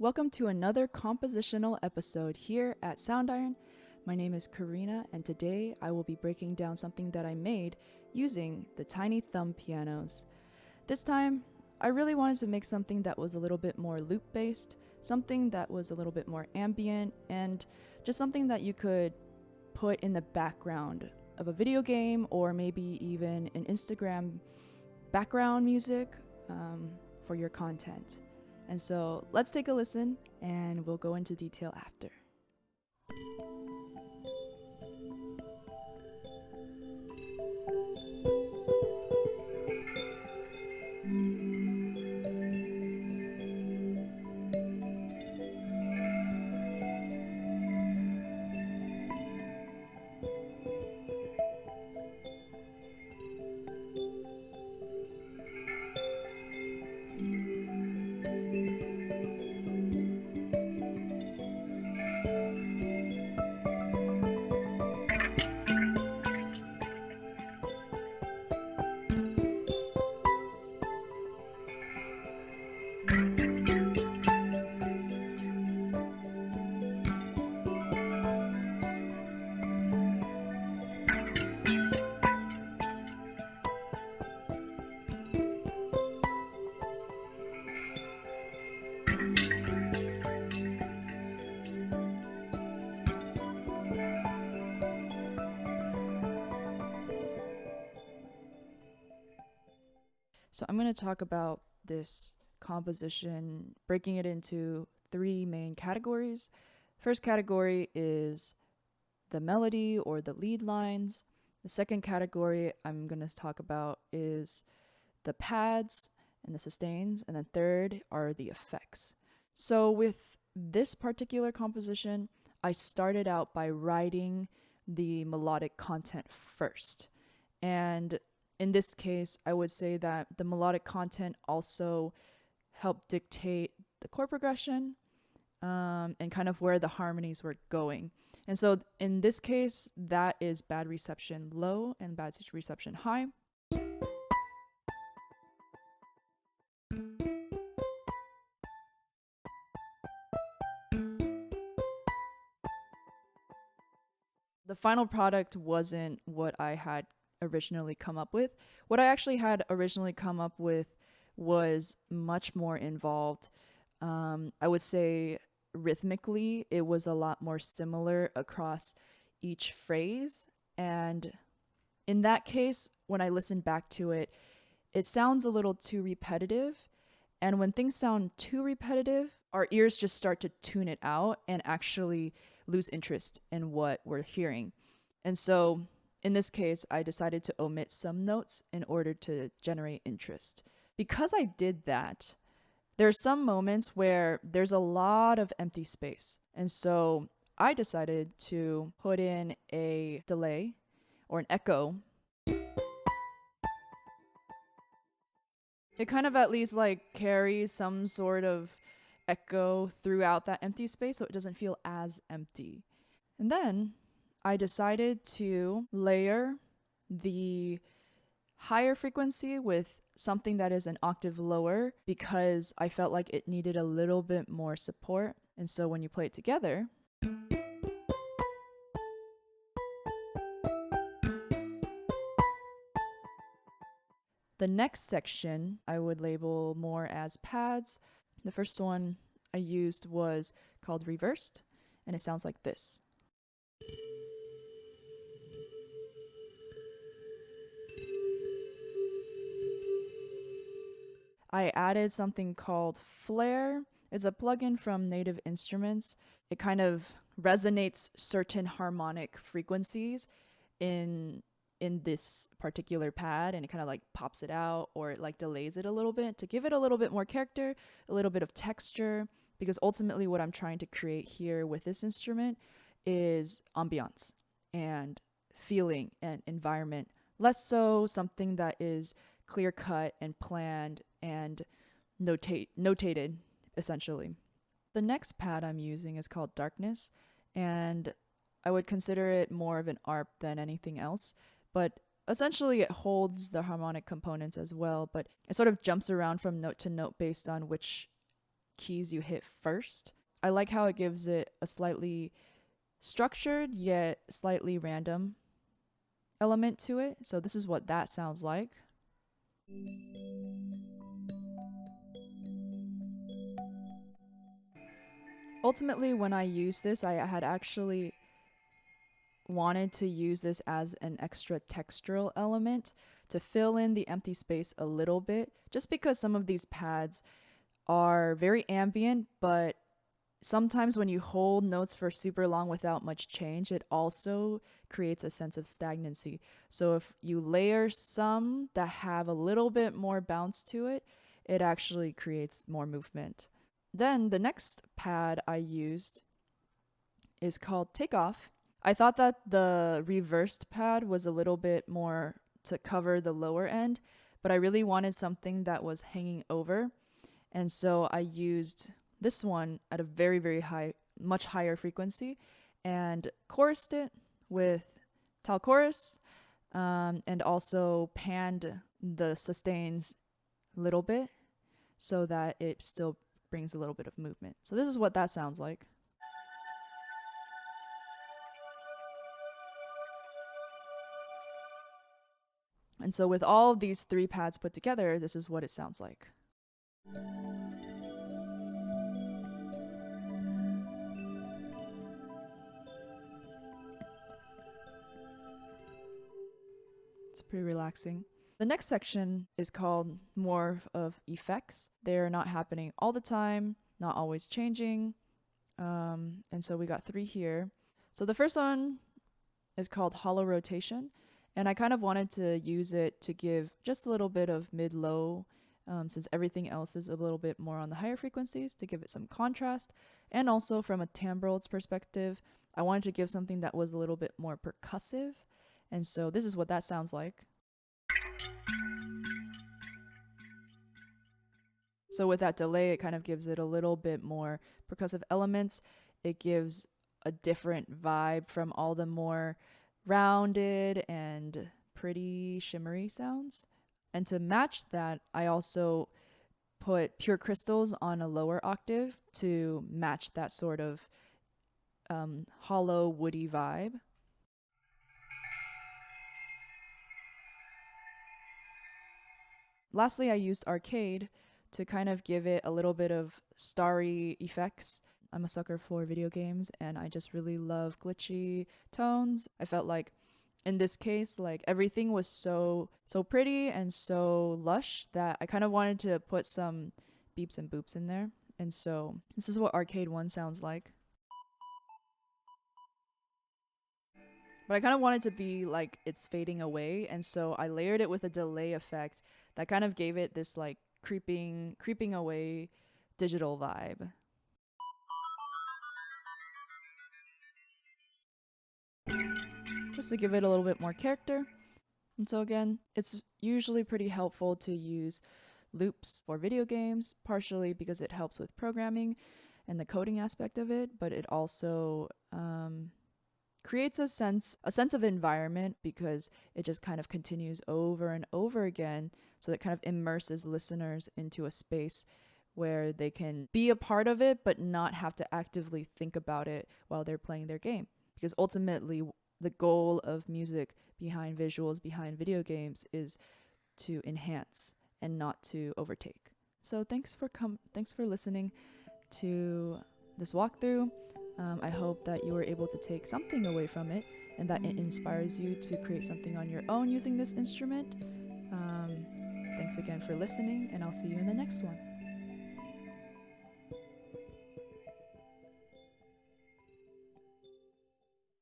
Welcome to another compositional episode here at Soundiron. My name is Corrina, and today I will be breaking down something that I made using the tiny thumb pianos. This time, I really wanted to make something that was a little bit more loop-based, something that was a little bit more ambient, and just something that you could put in the background of a video game or maybe even an Instagram background music for your content. And so let's take a listen and we'll go into detail after. So I'm going to talk about this composition, breaking it into three main categories. First category is the melody or the lead lines. The second category I'm going to talk about is the pads and the sustains. And then third are the effects. So with this particular composition, I started out by writing the melodic content first. And in this case, I would say that the melodic content also helped dictate the chord progression and kind of where the harmonies were going. And so in this case, that is bad reception low and bad reception high. The final product wasn't what I had originally come up with. What I actually had originally come up with was much more involved. I would say rhythmically, it was a lot more similar across each phrase. And in that case, when I listened back to it, it sounds a little too repetitive. And when things sound too repetitive, our ears just start to tune it out and actually lose interest in what we're hearing. And so in this case, I decided to omit some notes in order to generate interest. Because I did that, there are some moments where there's a lot of empty space. And so I decided to put in a delay or an echo. It kind of at least like carries some sort of echo throughout that empty space so it doesn't feel as empty. And then I decided to layer the higher frequency with something that is an octave lower because I felt like it needed a little bit more support. And so when you play it together, the next section I would label more as pads. The first one I used was called reversed, and it sounds like this. I added something called Flare. It's a plugin from Native Instruments. It kind of resonates certain harmonic frequencies in this particular pad, and it kind of like pops it out or it like delays it a little bit to give it a little bit more character, a little bit of texture, because ultimately what I'm trying to create here with this instrument is ambiance and feeling and environment, less so something that is clear cut and planned and notated essentially. The next pad I'm using is called Darkness, and I would consider it more of an ARP than anything else, but essentially it holds the harmonic components as well, but it sort of jumps around from note to note based on which keys you hit first. I like how it gives it a slightly structured yet slightly random element to it. So this is what that sounds like. Ultimately, when I used this, I had actually wanted to use this as an extra textural element to fill in the empty space a little bit, just because some of these pads are very ambient, but sometimes when you hold notes for super long without much change, it also creates a sense of stagnancy. So if you layer some that have a little bit more bounce to it, it actually creates more movement. Then the next pad I used is called Takeoff. I thought that the reversed pad was a little bit more to cover the lower end, but I really wanted something that was hanging over. And so I used this one at a very, very high, much higher frequency, and chorused it with tal chorus, and also panned the sustains a little bit so that it still brings a little bit of movement. So this is what that sounds like. And so with all of these three pads put together, this is what it sounds like. It's pretty relaxing. The next section is called more of effects. They're not happening all the time, not always changing. And so we got three here. So the first one is called hollow rotation. And I kind of wanted to use it to give just a little bit of mid-low, since everything else is a little bit more on the higher frequencies, to give it some contrast. And also from a timbrel's perspective, I wanted to give something that was a little bit more percussive. And so this is what that sounds like. So with that delay, it kind of gives it a little bit more percussive elements. It gives a different vibe from all the more rounded and pretty shimmery sounds. And to match that, I also put pure crystals on a lower octave to match that sort of hollow, woody vibe. Lastly, I used Arcade to kind of give it a little bit of starry effects. I'm a sucker for video games, and I just really love glitchy tones. I felt like in this case, like everything was so pretty and so lush that I kind of wanted to put some beeps and boops in there. And so this is what Arcade 1 sounds like. But I kind of wanted to be like it's fading away, and so I layered it with a delay effect that kind of gave it this like creeping away digital vibe. Just to give it a little bit more character. And so again, it's usually pretty helpful to use loops for video games, partially because it helps with programming and the coding aspect of it, but it also creates a sense of environment because it just kind of continues over and over again, so that kind of immerses listeners into a space where they can be a part of it but not have to actively think about it while they're playing their game. Because ultimately the goal of music behind visuals, behind video games, is to enhance and not to overtake. So thanks for listening to this walkthrough. I hope that you were able to take something away from it and that it inspires you to create something on your own using this instrument. Thanks again for listening, and I'll see you in the next one.